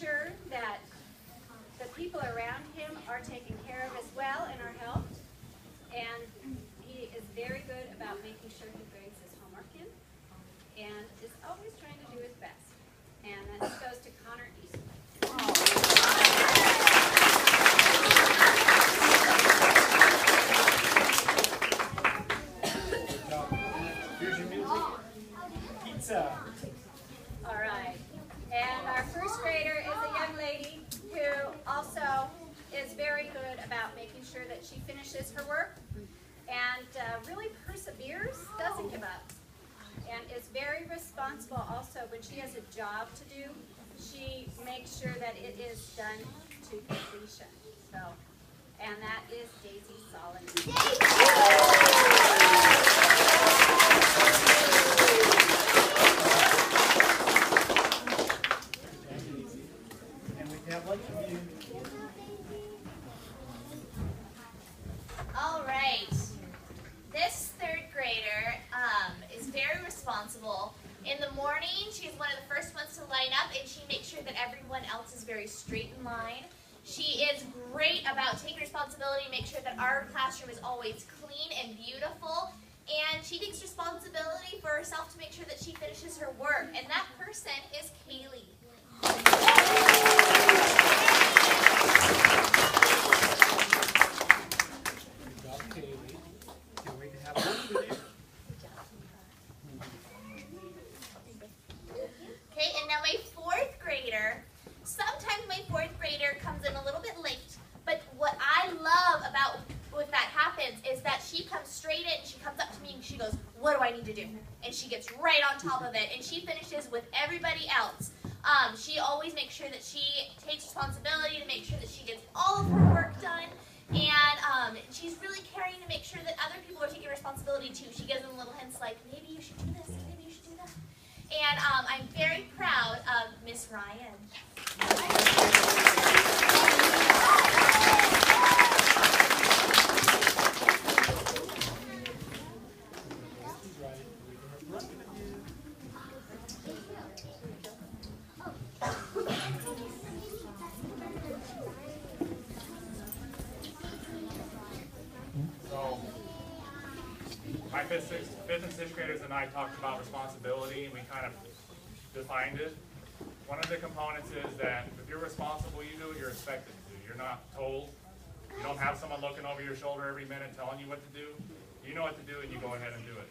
sure that the people around him are taken care of as well and are helped. And he is very good about making sure he brings his homework in and is always trying to do his best. And then this goes to Connor Eastman. Here's your music. Pizza. All right. And our first grader is a young lady who also is very good about making sure that she finishes her work and really perseveres, doesn't give up, and is very responsible also when she has a job to do. She makes sure that it is done to completion. So, and that is Daisy Salonen. And we can have lunch with you. All right. This third grader is very responsible. In the morning, she's one of the first ones to line up, and she makes sure that everyone else is very straight in line. She is great about taking responsibility, make sure that our classroom is always clean and beautiful, and she takes responsibility for herself to make sure that she finishes her work, and that person is Kaylee. Good job, Kaylee. Can't wait to have lunch with you. Okay, and now my fourth grader. Sometimes my fourth grader comes in a little bit late, but what I love about when that happens is that she comes straight in, she comes up to me and she goes, "What do I need to do?" And she gets right on top of it, and she finishes with everybody else. She always makes sure that she takes responsibility to make sure that she gets all of her work done, and she's really caring to make sure that other people are taking responsibility too. She gives them little hints like, "Maybe you should do this, maybe you should do that." And I'm very proud of Miss Ryan. So, my fifth and sixth graders and I talked about responsibility, and we kind of defined it. One of the components is that if you're responsible, you do what you're expected to do. You're not told. You don't have someone looking over your shoulder every minute telling you what to do. You know what to do, and you go ahead and do it.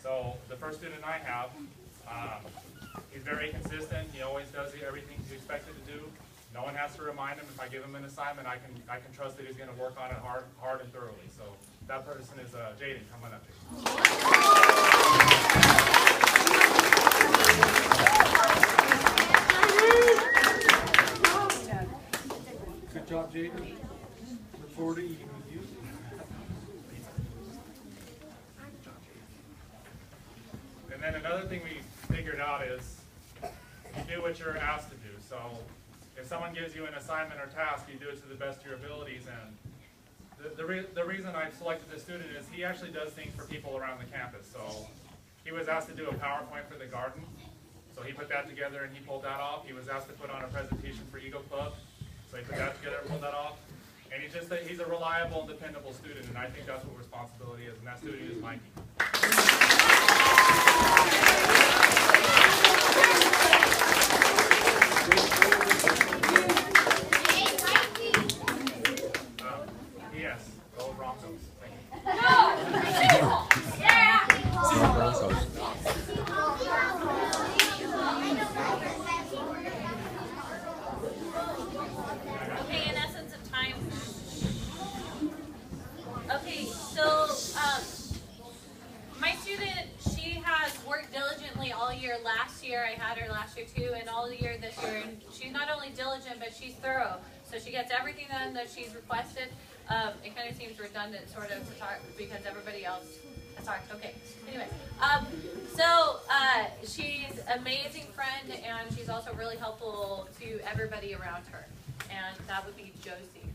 So the first student I have, he's very consistent. He always does everything he's expected to do. No one has to remind him. If I give him an assignment, I can trust that he's going to work on it hard and thoroughly. So that person is Jaden. Come on up, Jaden. Good job, Jaden. Look forward to eating with you. And then another thing we figured out is you do what you're asked to do. So if someone gives you an assignment or task, you do it to the best of your abilities. And the reason I selected this student is he actually does things for people around the campus. So he was asked to do a PowerPoint for the garden. So he put that together and he pulled that off. He was asked to put on a presentation for Eagle Club. So he put that together and pulled that off. And he's a reliable and dependable student, and I think that's what responsibility is, and that student is Mikey. Yes, go Broncos. Thank Okay, in essence of time. Okay, so my student, she has worked diligently all year. Last year, I had her last year too, and all year this year. And she's not only diligent, but she's thorough. So she gets everything done that she's requested. It kind of seems redundant, sort of, because everybody else. Sorry. Okay. Anyway, she's an amazing friend, and she's also really helpful to everybody around her. And that would be Josie.